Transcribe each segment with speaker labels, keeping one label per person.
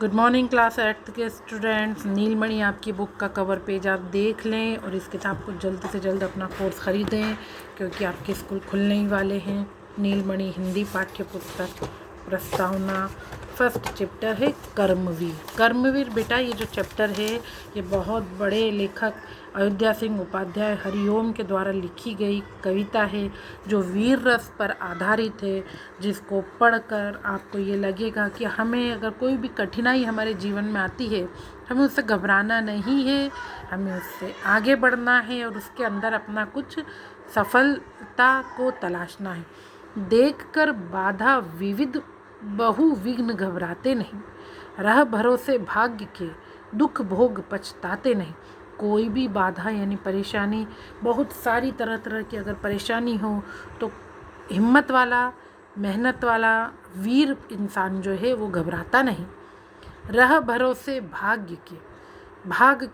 Speaker 1: Good morning class 8th के students. नीलमणि आपकी book का कवर पेज आप देख लें और इस किताब को जल्द से जल्द अपना कोर्स ख़रीदें क्योंकि आपके स्कूल खुलने ही वाले हैं। नीलमणि हिंदी पाठ्य पुस्तक प्रस्तावना फर्स्ट चैप्टर है कर्मवीर। कर्मवीर बेटा ये जो चैप्टर है ये बहुत बड़े लेखक अयोध्या सिंह उपाध्याय हरिओम के द्वारा लिखी गई कविता है जो वीर रस पर आधारित है, जिसको पढ़कर आपको ये लगेगा कि हमें अगर कोई भी कठिनाई हमारे जीवन में आती है हमें उससे घबराना नहीं है, हमें उससे आगे बढ़ना है और उसके अंदर अपना कुछ सफलता को तलाशना है। देखकर बाधा विविध बहु विघ्न घबराते नहीं, रह भरोसे भाग्य के दुख भोग पछताते नहीं। कोई भी बाधा यानी परेशानी, बहुत सारी तरह तरह की अगर परेशानी हो तो हिम्मत वाला, मेहनत वाला वीर इंसान जो है वो घबराता नहीं। रह भरोसे भाग्य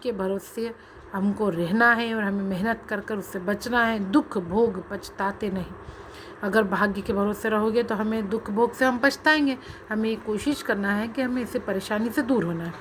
Speaker 1: के भरोसे हमको रहना है और हमें मेहनत कर कर उससे बचना है। दुख भोग पछताते नहीं। अगर भाग्य के भरोसे रहोगे तो हमें दुख भोग से हम पछताएंगे। हमें कोशिश करना है कि हमें इसे परेशानी से दूर होना है।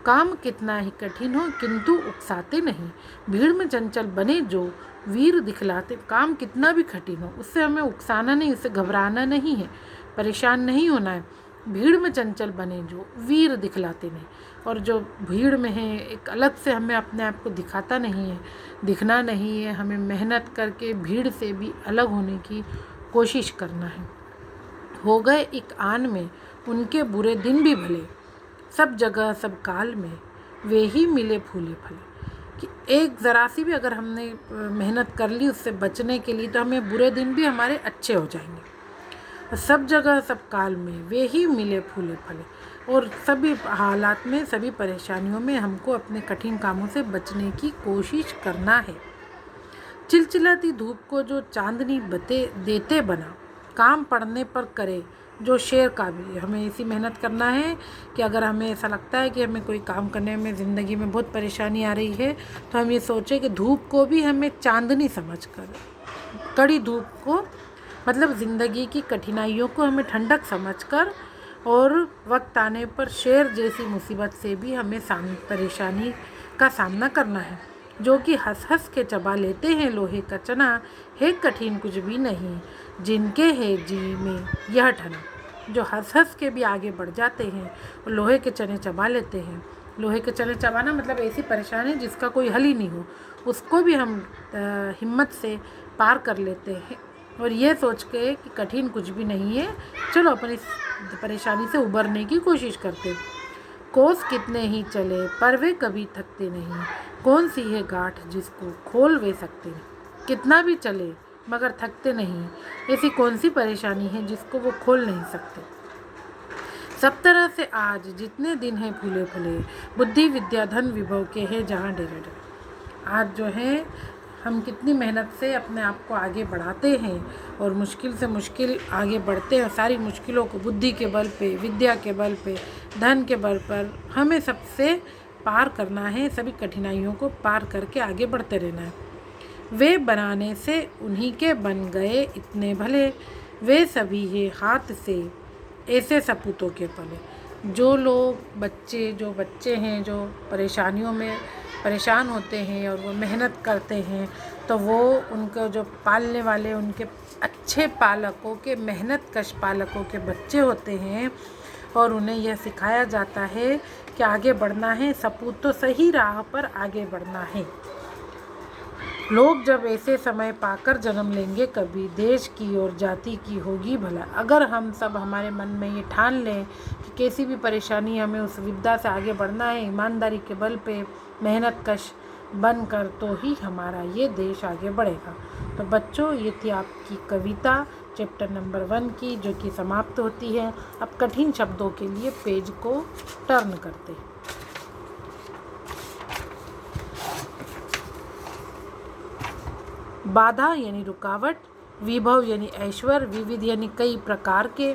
Speaker 1: काम कितना ही कठिन हो किंतु उकसाते नहीं, भीड़ में चंचल बने जो वीर दिखलाते। काम कितना भी कठिन हो उससे हमें उकसाना नहीं, उससे घबराना नहीं है, परेशान नहीं होना है। भीड़ में चंचल बने जो वीर दिखलाते नहीं, और जो भीड़ में है एक अलग से हमें अपने आप को दिखाता नहीं है, दिखना नहीं है। हमें मेहनत करके भीड़ से भी अलग होने की कोशिश करना है। हो गए एक आन में उनके बुरे दिन भी भले, सब जगह सब काल में वे ही मिले फूले फले। कि एक ज़रा सी भी अगर हमने मेहनत कर ली उससे बचने के लिए तो हमें बुरे दिन भी हमारे अच्छे हो जाएंगे। सब जगह सब काल में वे ही मिले फूले फले, और सभी हालात में सभी परेशानियों में हमको अपने कठिन कामों से बचने की कोशिश करना है। चिलचिलाती धूप को जो चांदनी देते बना, काम पड़ने पर करे जो शेर का भी। हमें इसी मेहनत करना है कि अगर हमें ऐसा लगता है कि हमें कोई काम करने में ज़िंदगी में बहुत परेशानी आ रही है तो हम ये सोचें कि धूप को भी हमें चांदनी समझकर, कड़ी धूप को मतलब ज़िंदगी की कठिनाइयों को हमें ठंडक समझकर, और वक्त आने पर शेर जैसी मुसीबत से भी हमें परेशानी का सामना करना है। जो कि हंस हंस के चबा लेते हैं लोहे का चना, है कठिन कुछ भी नहीं जिनके है जी में यह ठना। जो हंस हंस के भी आगे बढ़ जाते हैं और लोहे के चने चबा लेते हैं। लोहे के चने चबाना मतलब ऐसी परेशानी जिसका कोई हल ही नहीं हो, उसको भी हम हिम्मत से पार कर लेते हैं और ये सोच के कि कठिन कुछ भी नहीं है, चलो अपनी परेशानी से उबरने की कोशिश करते। कोस कितने ही चले पर वे कभी थकते नहीं, कौन सी है गांठ जिसको खोल वे सकते नहीं। कितना भी चले मगर थकते नहीं, ऐसी कौन सी परेशानी है जिसको वो खोल नहीं सकते। सब तरह से आज जितने दिन हैं फूले फूले, बुद्धि विद्या धन विभव के हैं जहाँ डेरे डेरे। आज जो है हम कितनी मेहनत से अपने आप को आगे बढ़ाते हैं और मुश्किल से मुश्किल आगे बढ़ते हैं। सारी मुश्किलों को बुद्धि के बल पे, विद्या के बल पे, धन के बल पर हमें सबसे पार करना है। सभी कठिनाइयों को पार करके आगे बढ़ते रहना है। वे बनाने से उन्हीं के बन गए इतने भले, वे सभी है हाथ से ऐसे सपूतों के पले। जो बच्चे हैं जो परेशानियों में परेशान होते हैं और वो मेहनत करते हैं तो वो उनको जो पालने वाले उनके अच्छे पालकों के, मेहनत कश पालकों के बच्चे होते हैं और उन्हें यह सिखाया जाता है कि आगे बढ़ना है, सपूतों सही राह पर आगे बढ़ना है। लोग जब ऐसे समय पाकर जन्म लेंगे कभी, देश की और जाति की होगी भला। अगर हम सब हमारे मन में ये ठान लें कि कैसी भी परेशानी हमें उस विद्या से आगे बढ़ना है, ईमानदारी के बल पे मेहनत कश बनकर, तो ही हमारा ये देश आगे बढ़ेगा। तो बच्चों ये थी आपकी कविता चैप्टर नंबर 1 की, जो कि समाप्त होती है। अब कठिन शब्दों के लिए पेज को टर्न करते हैं। बाधा यानी रुकावट, विभव यानी ऐश्वर्य, विविध यानी कई प्रकार के,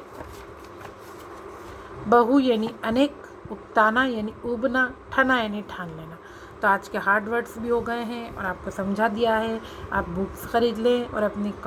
Speaker 1: बहु यानी अनेक, उक्ताना यानी उबना, ठना यानी ठान लेना। तो आज के हार्ड वर्ड्स भी हो गए हैं और आपको समझा दिया है। आप बुक्स खरीद लें और अपनी